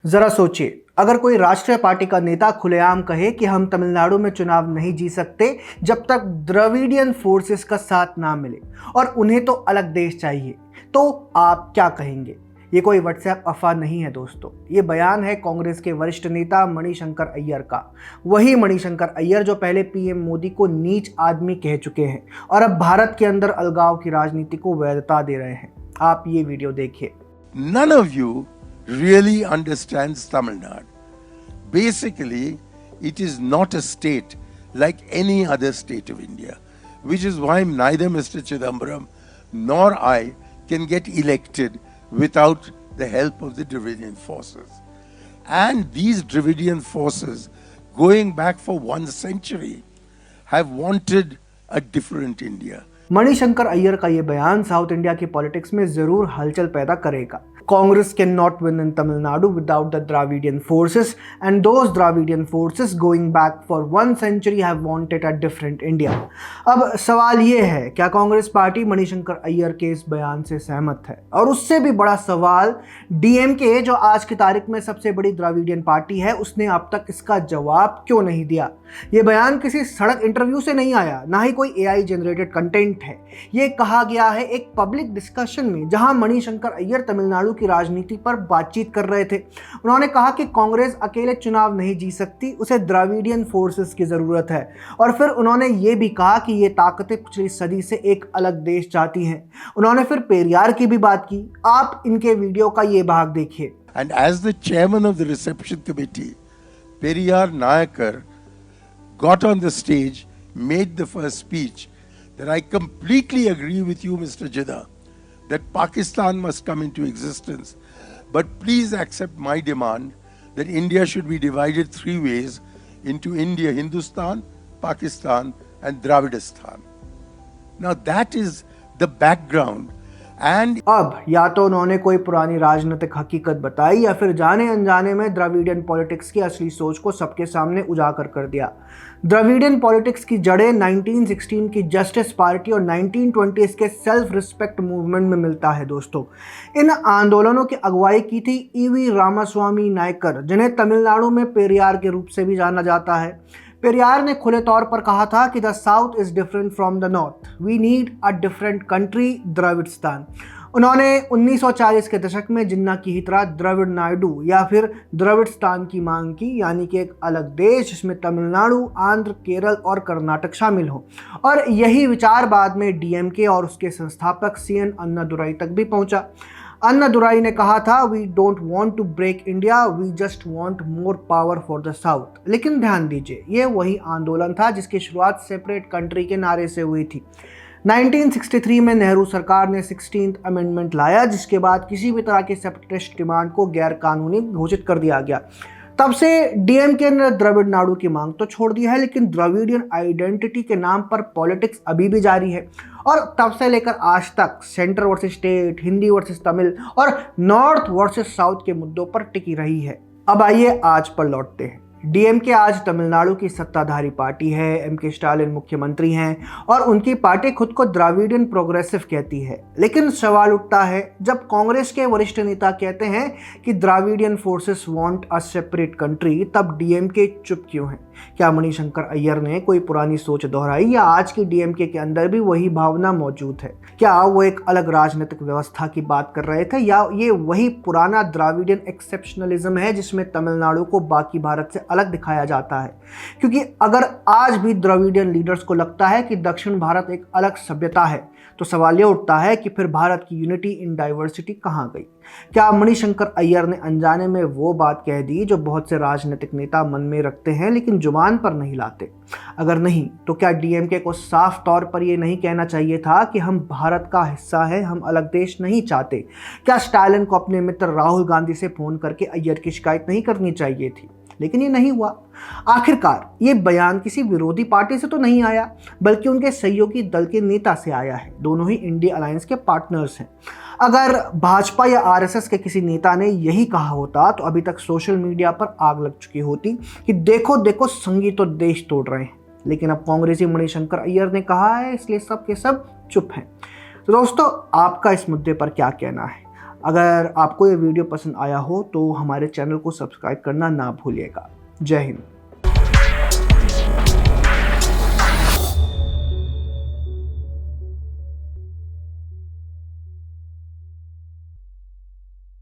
जरा सोचिए, अगर कोई राष्ट्रीय पार्टी का नेता खुलेआम कहे कि हम तमिलनाडु में चुनाव नहीं जीत सकते जब तक द्रविडियन फोर्सेस का साथ ना मिले और उन्हें तो अलग देश चाहिए, तो आप क्या कहेंगे? ये कोई व्हाट्सएप अफवाह नहीं है दोस्तों, ये बयान है कांग्रेस के वरिष्ठ नेता मणिशंकर अय्यर का। वही मणिशंकर अय्यर जो पहले पीएम मोदी को नीच आदमी कह चुके हैं और अब भारत के अंदर अलगाव की राजनीति को वैधता दे रहे हैं। आप ये वीडियो देखिए। None of you really understands Tamil Nadu. Basically, it is not a state like any other state of India, which is why neither Mr. Chidambaram nor I can get elected without the help of the Dravidian forces. And these Dravidian forces, going back for 1 century, have wanted a different India. Manishankar Iyer का ये बयान south India की politics में जरूर हलचल पैदा करेगा। Congress can not win in Tamil Nadu without the Dravidian forces and those Dravidian forces going back for 1 century have wanted a different India. अब सवाल ये है, क्या कांग्रेस पार्टी मणिशंकर अय्यर के इस बयान से सहमत है? और उससे भी बड़ा सवाल, डीएमके जो आज की तारीख में सबसे बड़ी द्राविडियन पार्टी है, उसने अब तक इसका जवाब क्यों नहीं दिया? ये बयान किसी सड़क इंटरव्यू से नहीं आया, ना ही कोई एआई जनरेटेड कंटेंट है। ये कहा गया है एक पब्लिक डिस्कशन में, जहां मणिशंकर अय्यर तमिलनाडु की राजनीति पर बातचीत कर रहे थे। उन्होंने कहा कि कांग्रेस अकेले चुनाव नहीं जीत सकती, उसे द्रविडियन फोर्सेस की जरूरत है। और फिर उन्होंने ये भी कहा कि ये ताकतें पिछली सदी से एक अलग देश चाहती हैं। उन्होंने फिर पेरियार की भी बात की। आप इनके वीडियो का ये भाग देखिए। And as the chairman of the reception committee, Periyar Nayakar got on the stage, made the first speech, that I completely agree with you, Mr. Jida, that Pakistan must come into existence. But please accept my demand that India should be divided 3 ways into India, Hindustan, Pakistan, and Dravidistan. Now that is the background. And अब या तो उन्होंने कोई पुरानी राजनीतिक हकीकत बताई या फिर जाने अनजाने में द्रविडियन पॉलिटिक्स की असली सोच को सबके सामने उजागर कर दिया। द्रविडियन पॉलिटिक्स की जड़ें 1916 की जस्टिस पार्टी और 1920s के सेल्फ रिस्पेक्ट मूवमेंट में मिलता है दोस्तों। इन आंदोलनों की अगुवाई की थी ईवी रामास्वामी नायकर, जिन्हें तमिलनाडु में पेरियार के रूप से भी जाना जाता है। पेरियार ने खुले तौर पर कहा था कि the south is different from the north, we need a different country, Dravidistan. उन्होंने 1940 के दशक में जिन्ना की ही तरह द्रविड़ नायडू या फिर द्रविड़स्तान की मांग की, यानी कि एक अलग देश जिसमें तमिलनाडु, आंध्र, केरल और कर्नाटक शामिल हो। और यही विचार बाद में डीएमके और उसके संस्थापक सीएन अन्नादुराई तक भी पहुंचा। अन्नादुराई ने कहा था, we don't want to break India, we just want more power for the south. लेकिन ध्यान दीजिए, ये वही आंदोलन था जिसकी शुरुआत सेपरेट कंट्री के नारे से हुई थी। 1963 में नेहरू सरकार ने 16th अमेंडमेंट लाया, जिसके बाद किसी भी तरह की सेपरेटिस्ट डिमांड को गैर कानूनी घोषित कर दिया गया। तब से डीएमके ने द्रविड़ नाडु की मांग तो छोड़ दी है, लेकिन द्रविडियन आइडेंटिटी के नाम पर पॉलिटिक्स अभी भी जारी है। और तब से लेकर आज तक centre versus state, Hindi versus Tamil और नॉर्थ वर्सेस साउथ के मुद्दों पर टिकी रही है। अब आइए आज पर लौटते हैं। डीएमके आज तमिलनाडु की सत्ताधारी पार्टी है, एमके स्टालिन मुख्यमंत्री हैं और उनकी पार्टी खुद को द्राविडियन प्रोग्रेसिव कहती है। लेकिन सवाल उठता है, जब कांग्रेस के वरिष्ठ नेता कहते हैं कि Dravidian forces want a separate country, तब डीएमके चुप क्यों है? क्या मणिशंकर अय्यर ने कोई पुरानी सोच दोहराई या आज की डीएमके के अंदर भी वही भावना मौजूद है? क्या वो एक अलग राजनीतिक व्यवस्था की बात कर रहे थे या ये वही पुराना द्राविडियन एक्सेप्शनलिज्म है जिसमें तमिलनाडु को बाकी भारत से अलग दिखाया जाता है? क्योंकि अगर आज भी द्रविडियन लीडर्स को लगता है कि दक्षिण भारत एक अलग सभ्यता है, तो सवाल ये उठता है कि फिर भारत की यूनिटी इन डाइवर्सिटी कहाँ गई? क्या मणिशंकर अय्यर ने अनजाने में वो बात कह दी जो बहुत से राजनीतिक नेता मन में रखते हैं लेकिन जुबान पर नहीं लाते? अगर नहीं, तो क्या डीएमके को साफ तौर पर ये नहीं कहना चाहिए था कि हम भारत का हिस्सा है, हम अलग देश नहीं चाहते? क्या स्टालिन को अपने मित्र राहुल गांधी से फोन करके अय्यर की शिकायत नहीं करनी चाहिए थी? लेकिन ये नहीं हुआ। आखिरकार ये बयान किसी विरोधी पार्टी से तो नहीं आया, बल्कि उनके सहयोगी दल के नेता से आया है। दोनों ही इंडिया अलायंस के पार्टनर्स हैं। अगर भाजपा या आरएसएस के किसी नेता ने यही कहा होता तो अभी तक सोशल मीडिया पर आग लग चुकी होती कि देखो देखो संगी तो देश तोड़ रहे हैं। लेकिन अब कांग्रेसी मणिशंकर अय्यर ने कहा है, इसलिए सब के सब चुप हैं। तो दोस्तों, आपका इस मुद्दे पर क्या कहना है? अगर आपको ये वीडियो पसंद आया हो तो हमारे चैनल को सब्सक्राइब करना ना भूलिएगा। जय हिंद।